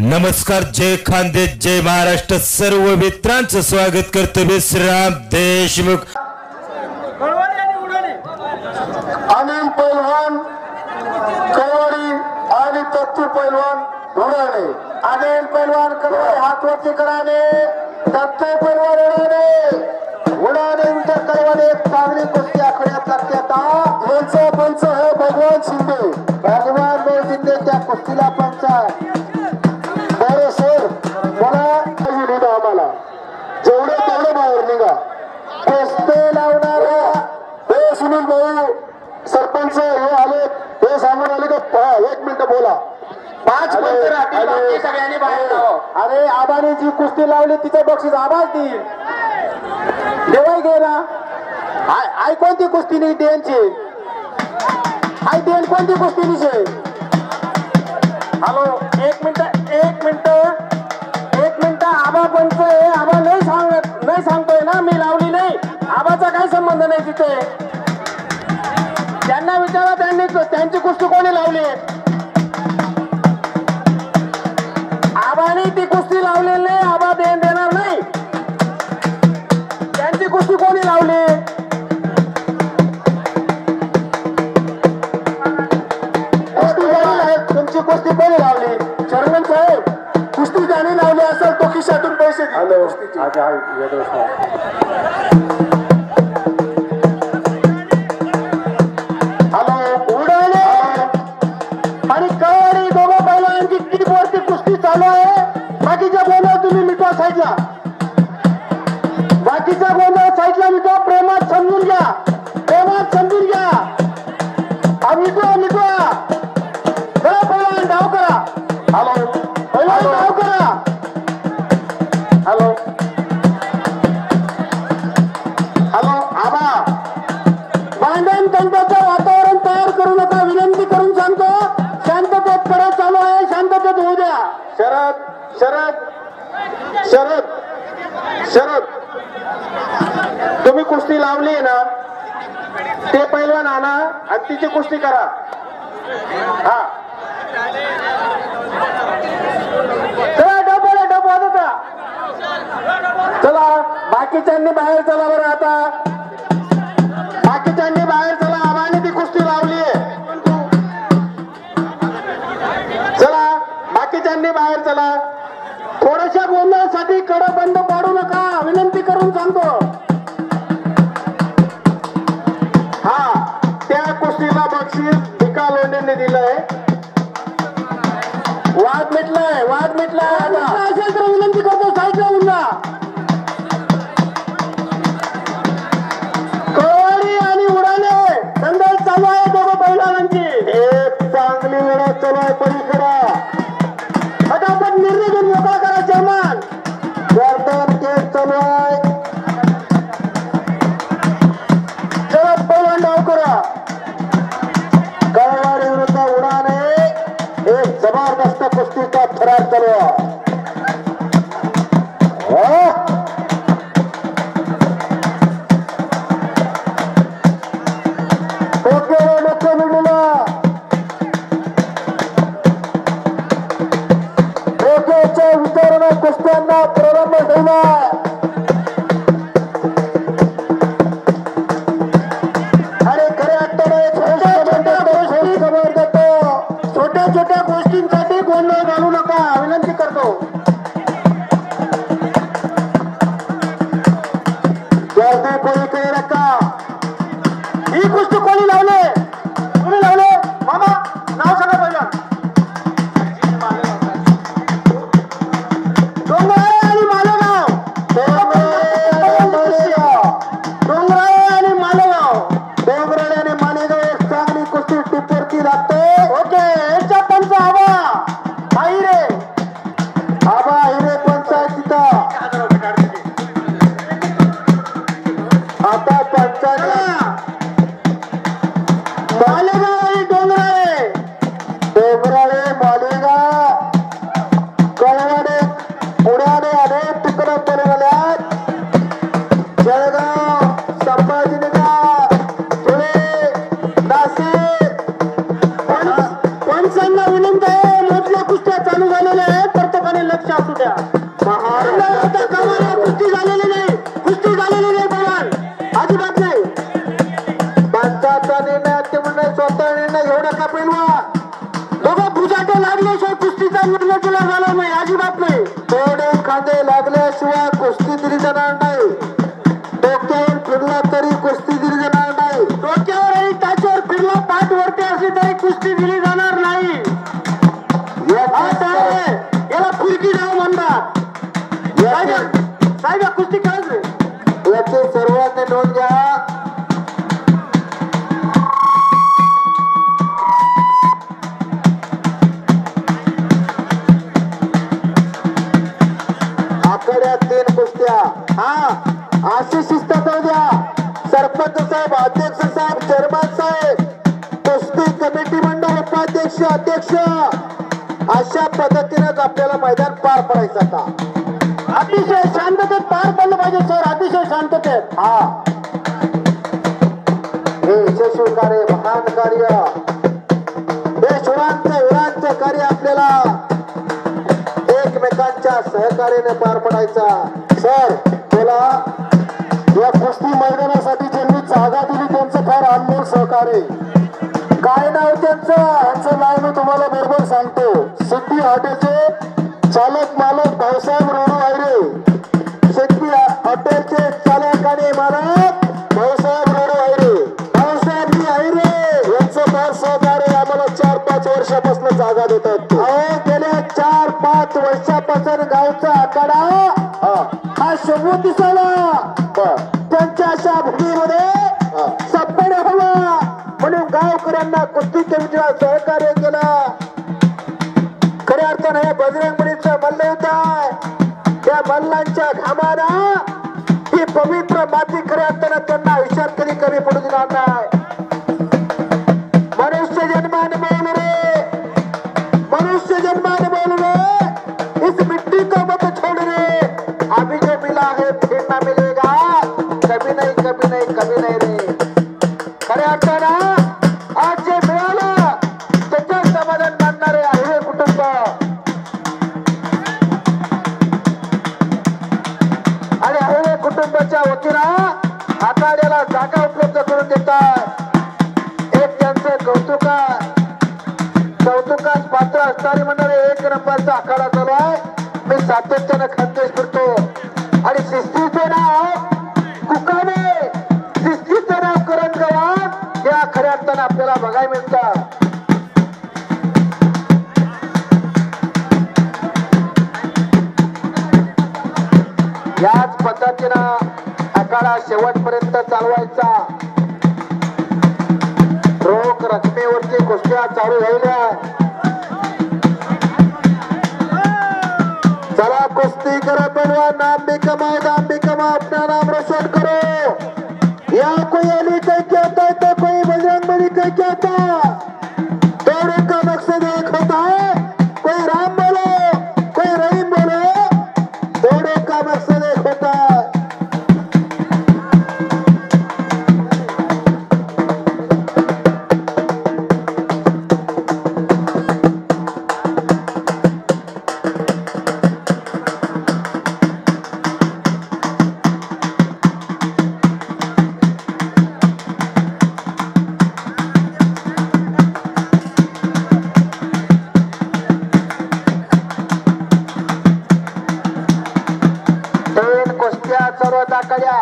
नमस्कार, जय खानदेश, जय महाराष्ट्र. सर्व मित्रांचं स्वागत करतो विश्राम देशमुख. अनिल पैलवान कळवडी आणि तत्तू पैलवान उडाणे. अनिल पैलवान कळवडी हात वरती कराने, तत्तू पैलवान उडाणे उलट कळवडी. एक चांगली कुस्ती आखड्यात लागते. आता पंच हे भगवान शिंदे, भगवान शिंदे त्या कुस्तीला पंच आहे. बरं सर, मला आम्हाला जेवढे तेवढे बाहेर निघा. कुस्ती लावणारा हे सुनील भाऊ सरपंच हे आले, हे सांगून आले का 1 मिनिट बोला. 5 मिनिट सगळ्यांनी बाहेर. अरे आबाने जी कुस्ती लावली तिचं बक्षीस आबाच देईल. देवाय घे ना. आई कोणती कुस्ती नाही देणची. आई देण कोणती कुस्ती निशे. हॅलो, 1 मिनिट आबा पंच आहे. आबा नाही सांगतोय ना, मी लावली नाही. आबाचा काही संबंध नाही तिथे. त्यांना विचारा, त्यांची कुस्ती कोणी लावली. आबाने ती कुस्ती लावलेली नाही. आबा देणार नाही. त्यांची कुस्ती कोणी लावली. तुमची कुस्ती कोणी लावली. चेअरमन साहेब, कुस्ती ज्याने लावली असेल तो खिशातून पैसे दे. हॅलो, उडाणे आणि कळवडी दोघं बैलांची टीप वरती कुस्ती चालू आहे. बाकीच्या गोंधळ तुम्ही मिटवा साईडला. बाकीचा गोंधळ साईडला मिटवा. प्रेमात समजून घ्या. मिटवा. चला पहिला डाव करा. हॅलो, पहिला डाव करा. हॅलो आबा, भांडण तंटाचं वातावरण तयार करू नका. विनंती करून सांगतो, शांततेत परत चालू आहे. शांततेत होऊ द्या. शरद तुम्ही कुस्ती लावली आहे ना, ते पैलवान आणा आणि तिची कुस्ती करा. हा, चला डब वाजता. चला बाकीच्यांनी बाहेर चला. बरं, आता बाकीच्यांनी बाहेर चला. आबाने ती कुस्ती लावली आहे. चला बाकीच्यांनी बाहेर चला. थोड्याशा गोंधळासाठी कडं बंद पाडू नका. विनंती करून सांगतो. हा, त्या कुस्तीला बक्षीस भिका लोंढेंनी दिलंय. वाद मिटलाय. असेल तर विनंती करतो साईडला होऊन जा. कळवडी आणि उडाणे दंगल चालू आहे दोघं बैलांची. एक चांगली लढत चालू आहे. पलीकडा फटाफट निर्णय घेऊन मोकळा करा. चेअरमन गर्दन केस चालू आहे. चला पहिल्यांदा डाव करा. कळवडी विरुद्ध उडाणे एक जबरदस्त कुस्तीचा थरार चालू आहे. विचारणा कुस्त्यांना प्रारंभ झाला. आणि खऱ्या अर्थाने छोट्या गोष्टींसाठी गोंधळ घालू नका. विनंती करतो. गर्दी कोणीकडे नका. ही कुस्ती कोणी लावले. तुम्ही लावले. मामा नाव सांगा पहिला. डोंगराळे आणि मालेगाव. एक चांगली कुस्ती टिपवरती लागते. ओके, याच्या पंच आबा बाई रे. आबा लक्ष असू द्या. आता कमाला कुस्ती झालेली नाही, कुस्ती झालेली नाही पैलवान, अजिबात नाही. पंचाचा निर्णय ते म्हणणं स्वतः निर्णय घेऊ नका पैलवान. दोघं भुजाटे लागल्याशिवाय कुस्तीचा निर्णय केला झाला नाही, अजिबात नाही. थोडे खांदे लागल्याशिवाय कुस्ती दिली जाणार नाही. डोक्यावर फिरला तरी कुस्ती दिली जाणार नाही. डोक्यावर आणि टाचेवर फिरला, पाठ वरती असली तरी कुस्ती दिली जाणार नाही. याला फिरकी जाऊ म्हणतात. साहेब कुस्ती खेळत नाही. याची सर्वांनी नोंद घ्या. आकड्या 3 कुस्त्या. हा अशी शिस्त करू द्या. सरपंच साहेब, अध्यक्ष साहेब, चेअरमॅन साहेब, कुस्ती कमिटी मंडळ उपाध्यक्ष, अध्यक्ष, अशा पद्धतीनेच आपल्याला मैदान पार पडायचं. आता अतिशय शांततेत पार पडलं पाहिजे सर, अतिशय शांततेत. हा हे यशस्वी कार्य, महान कार्य, हे वीरांचं कार्य आपल्याला एकमेकांच्या सहकार्याने पार पडायचा. सर बोला. या कुस्ती मैदानासाठी ज्यांनी जागा दिली त्यांचं फार अनमोल सहकार्य. काय नाव त्यांचं? यांचं नाव मी तुम्हाला बरोबर सांगतो. सिद्धी हॉटेलचे चालक मालक भाऊसाहेब रोडू आयरे. सिद्धी हॉटेलचे चालक आणि मालक भाऊसाहेब रोडू आयरे. भाऊसाहेब आयरे यांचं फार सहकार्य आम्हाला 4-5 वर्षापासून जागा देतात. गेल्या 4-5 वर्षापासून गावचा आखाडा हा शोभून दिसायला. त्यांच्या अशा भूमीमध्ये सप्पाने हवा म्हणून गावकऱ्यांना कुस्ती कमिटीला सहकार्य केलं. खऱ्या अर्थानं हे बजरंगबलीचं मल्ल युद्ध आहे. त्या मल्लांच्या घामाना ही पवित्र माती खऱ्या अर्थानं त्यांना आयुष्यात कधी कमी पडू देणार नाही. मनुष्य जन्माने बोलू रे, मनुष्य जन्माने बोलू रे, इस मिट्टी को मत छोड़ रे. अभी जो मिला है फिर ना मिलेगा, कभी नहीं कभी नहीं कभी नहीं रे. खऱ्या अर्थानं आज जे मिळालं त्याच्यात समाधान मानणारे आहे कुटुंब. आणि आहे कुटुंबाच्या वतीनं आखाड्याला जागा उपलब्ध करून देतात. एक त्यांचं कौतुकास पात्र असणारे म्हणणारे 1 नंबरचा आखाडा चालू आहे. मी सातत्यानं खानदेश फिरतो आणि शिस्तीचं नाव कुकाने, शिस्तीचं नाव करण गवान या खऱ्या अर्थानं आपल्याला बघायला मिळतात. याच पद्धतीनं आखाडा शेवटपर्यंत चालवायचा. रोख रकमेवरती कुस्त्या चालू राहिल्या. चला कुस्ती करा पहलवान, नाम भी कमाओ, दाम भी कमाओ, अपना नाम रोशन करो. यहाँ कोई अली कह के आता है तो कोई बजरंगबली कह के आता. दोनों का मकसद एक होता है. कोई राम बोलो, कोई रहीम बोलो, दोनों का मकसद एक होता है. सर्व दाखल्या.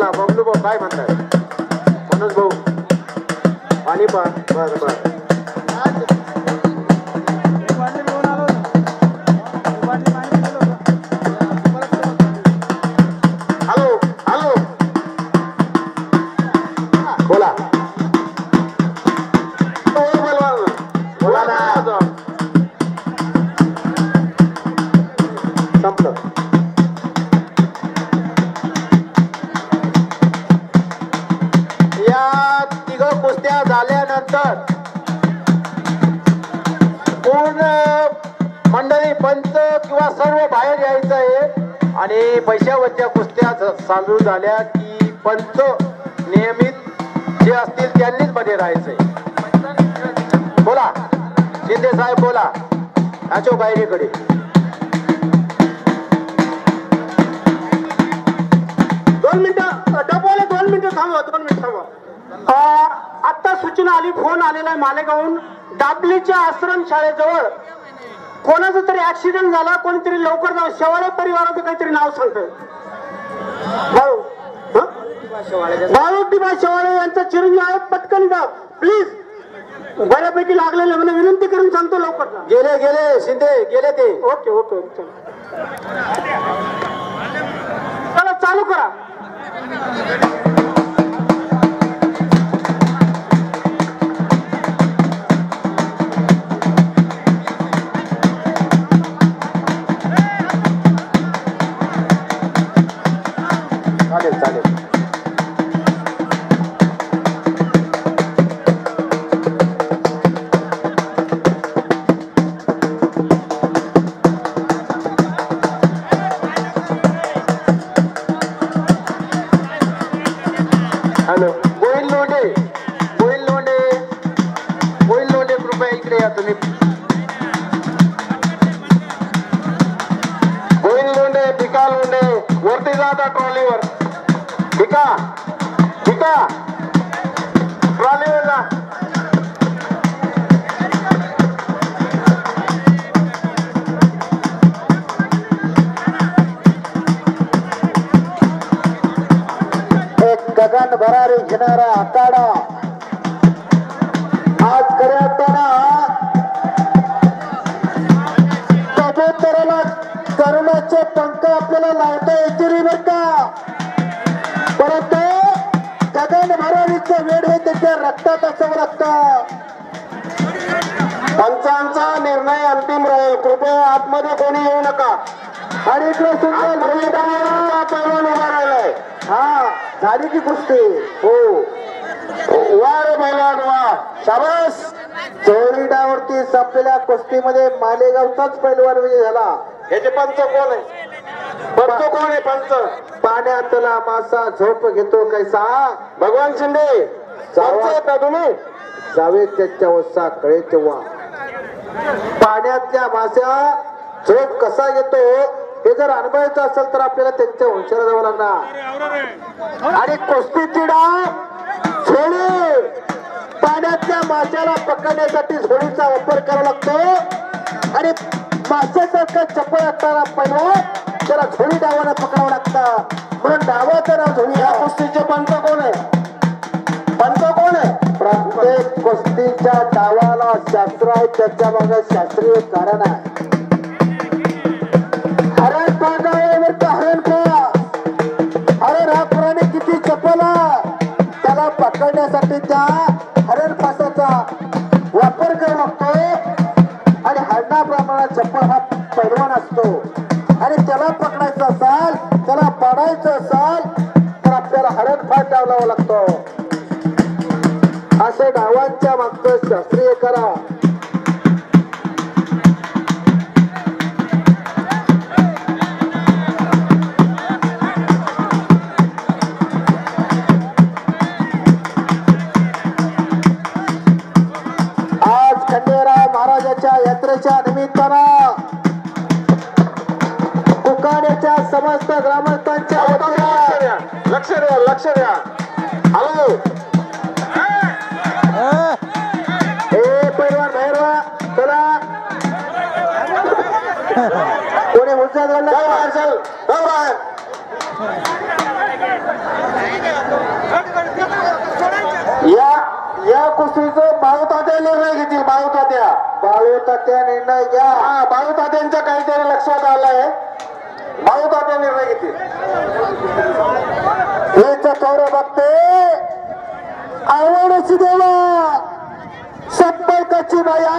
बोला बबलू भाऊ काय म्हणतात मनोज भाऊ आणि बर बर हॅलो हॅलो बोला बोला ना संपलं या तिघं कुस्त्या झाल्यानंतर पूर्ण मंडळी पंच किंवा सर्व बाहेर यायचं आहे आणि पैशावरच्या कुस्त्या चालू झाल्या की पंच नियमित जे असतील त्यांनीच मध्ये राहायचंय बोला शिंदे साहेब बोला अशोक गायरीकडे दोन मिनिटं डबोले 2 मिनिटं थांबवा 2 मिनिटं थांबवा आता सूचना आली फोन आलेला आहे मालेगावहून दाबलीच्या आश्रम शाळेजवळ कोणाचा तरी ऍक्सिडेंट झाला कोणीतरी लवकर जाऊ शेवाळे परिवाराचं काहीतरी नाव सांगतोय बाळूदिबा शेवाळे यांचा चिरंजीव आहे पटकन जा प्लीज बऱ्यापैकी लागलेले म्हणून विनंती करून सांगतो लवकर गेले गेले शिंदे गेले ते ओके ओके चला चालू करा चालेल चालेल हॅलो गोविंद लोंढे कृपया इकडे या तुम्ही गोविंद लोंढे भिका लोंढे वरती जा आता ट्रॉलीवर भिका ट्रॉलीवर जा गगन भरारी घेणारा आखाडा आज करताना कबूतराला करुणाचे पंख आपल्याला लावता येतील बर का परंतु गगन भरारीचं वेळ हे त्याच्या रक्तात असावं लागतं पंचांचा निर्णय अंतिम राहील कृपया आतमध्ये कोणी येऊ नका आणि इकडे सुंदर पैलवान उभा राहिलाय हा झाली की कुस्ती हो वा रे पैलवान वा शाबास चोरीडावरती संपलेल्या कुस्तीमध्ये मालेगावचाच पैलवान विजय झाला याचे पंच कोण आहे पंच पाण्यातला मासा झोप घेतो कैसा भगवान शिंदे जावा तुम्ही जावे त्याच्या वसा कळे तेव्हा पाण्यातल्या मासा झोप कसा घेतो हे जर अनुभवायचं असेल तर आपल्याला त्यांच्या वंशाला जावं लागणार आणि कुस्तीची डाव झोळी पाण्यातल्या माशाला पकडण्यासाठी झोळीचा वापर करावा लागतो आणि माशासारखा चपळ असताना पैलवान त्याला झोळी डावानं पकडावं लागतं म्हणून डावाचं नाव झोळी या कुस्तीचे पंच कोण आहे प्रत्येक कुस्तीच्या डावाला शास्त्र आहे त्याच्या मागे शास्त्रीय कारण आहे हरण हा प्राणी किती चपला त्याला पकडण्यासाठी त्या हरण फासाचा वापर करावा लागतो आणि हरणाप्रमाणे चप्पल हा पैलवान असतो आणि त्याला पकडायचं असाल त्याला पाडायचं असाल तर आपल्याला हरण फास डावलावा लागतो असे डावांच्या मागचं शास्त्रीय करा यात्रेच्या निमित्तानं कुकाण्याच्या समस्त ग्रामस्थांच्या लक्ष द्या हॅलो हे पैलवान बाहेर वा चला कोणी हुज्जा कुस्तीचं बाळूतात्या निर्णय घेतील. बाळूतात्या निर्णय घ्या. हा, बाळूतात्यांच्या काहीतरी लक्षात आलंय. बाळूतात्या निर्णय घेतील. हेच थोडं बघते आवडची देवा संपर्काची बाया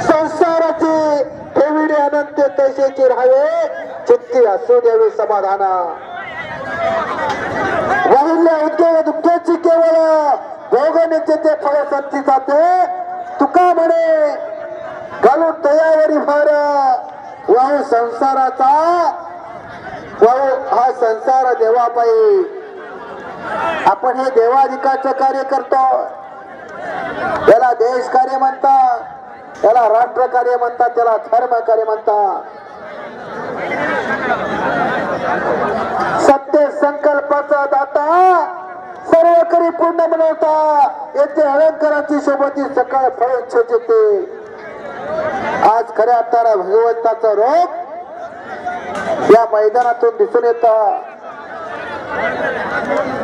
संसाराची ठेविडे अनंत तैसेची राहावे चित्ती असू द्यावी समाधाना. वाहिल्या उद्योग दुःखाची केवळ भोगण्याचे ते फळ संती जाते. तुका म्हणे घालून तयावरी भर वाहू संसाराचा वाहू हा संसार देवापायी. आपण हे देवाधिकाचं कार्य करतो. त्याला देश कार्य म्हणतात, त्याला राष्ट्र कार्य म्हणतात, त्याला धर्म कार्य म्हणतात. सत्य संकल्पाचा दाता सर्व करी पूर्ण बनवता येथे अलंकाराची सोबती सकाळ फळ येते. आज खऱ्या अर्थानं भगवंताचा रोग या मैदानातून दिसून येतं.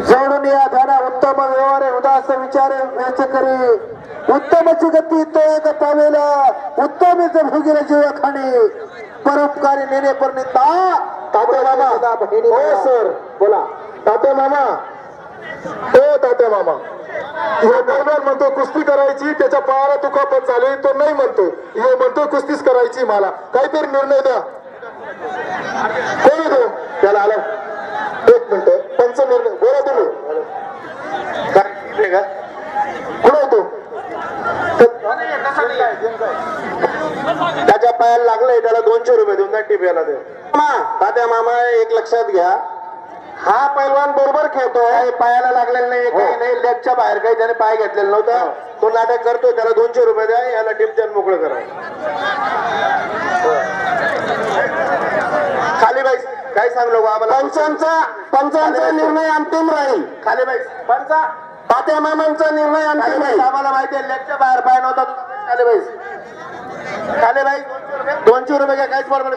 जोडून या धाना उत्तम व्यवहार उदास विचार व्यच करी उत्तमची गती तो एक पावेला उत्तमेच भोगील जीव खाणी परोपकारी नेणे परनिता. तात्या मामा हो सर बोला. तात्या मामा हो तात्या मामा हे बरोबर म्हणतो कुस्ती करायची त्याच्या पायाला दुखापत झाली तो नाही म्हणतो. हे म्हणतो कुस्तीच करायची मला काहीतरी निर्णय द्या. कोण तो त्याला आलं एक मिनिट पंच निर्णय बोला तुम्ही काय का कुठं होतो त्याच्या पायाला लागलंय त्याला 200 रुपये देऊन द्या टिप्याला दे. तात्या मामा एक लक्षात घ्या हा पैलवान बरोबर खेळतोय पायाला लागलेला नाही काही नाही लेगच्या बाहेर काही त्याने पाय घेतलेला नव्हता. तो नाटक करतोय त्याला 200 रुपये द्या याला टिप द्या मोकळं करा. खाली बाई काय सांगलो आम्हाला पंचांचा निर्णय अंतिम राहील. खाली बाई पंचा तात्या मामांचा निर्णय अंतिम राहील. आम्हाला माहिती आहे लेगच्या बाहेर पाय नव्हता. खाली बाई खाली बाई 200 रुपये काहीच बरोबर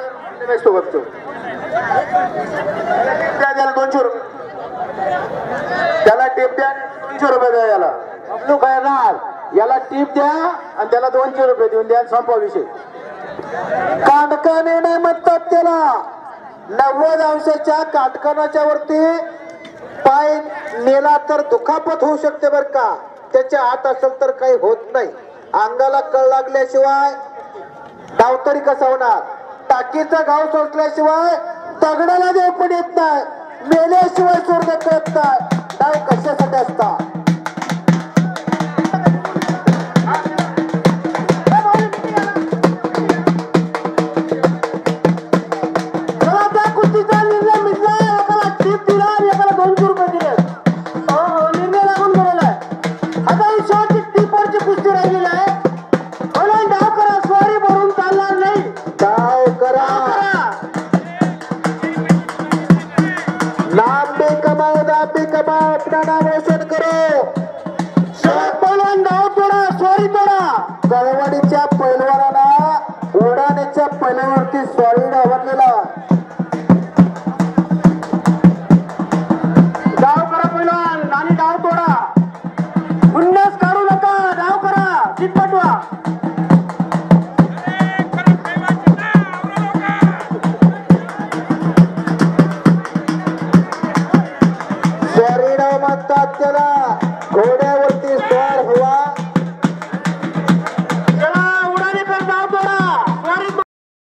तो बघतो त्याला 200 रुपये त्याला टीप द्या 200 रुपये द्या याला बबलू काय याला टीप द्या आणि त्याला 200 रुपये देऊन द्या संपा विषय. काटकाने नाही म्हणतात त्याला 90 अंशाच्या काटकानाच्या वरती पाय नेला तर दुखापत होऊ शकते बर का. त्याच्या हात असेल तर काही होत नाही. अंगाला कळ लागल्याशिवाय डाव तरी कसा होणार. टाकीचा घाव सोसल्याशिवाय दगडाला देव पण येत नाही. मेल्याशिवाय स्वर्ग कळत नाही. डाव कशासाठी असतात. कुस्तीचा निर्णय मिळला एकाला टीप दिला आणि एकाला 200 रुपये दिले. निर्णय लागून गेलेला आहे. आता ही शेवटची टीपवरची कुस्ती राहिलेली आहे. डाव करा स्वारी भरून चालणार नाही. डाव करा नाम भी कमाओ दाम भी कमाओ अपना नाम रोशन करो. पैलवान डाव तोडा स्वारी तोडा. कळवडीच्या पैलवानाला उडाण्याच्या पैलवानवरती स्वारी डावरलेला. डाव करा पैलवान आणि डाव तोडा. उन्नस काढू नका. डाव करा चित पटवा. स्वारी डाव म्हणतात त्याला. घोड्या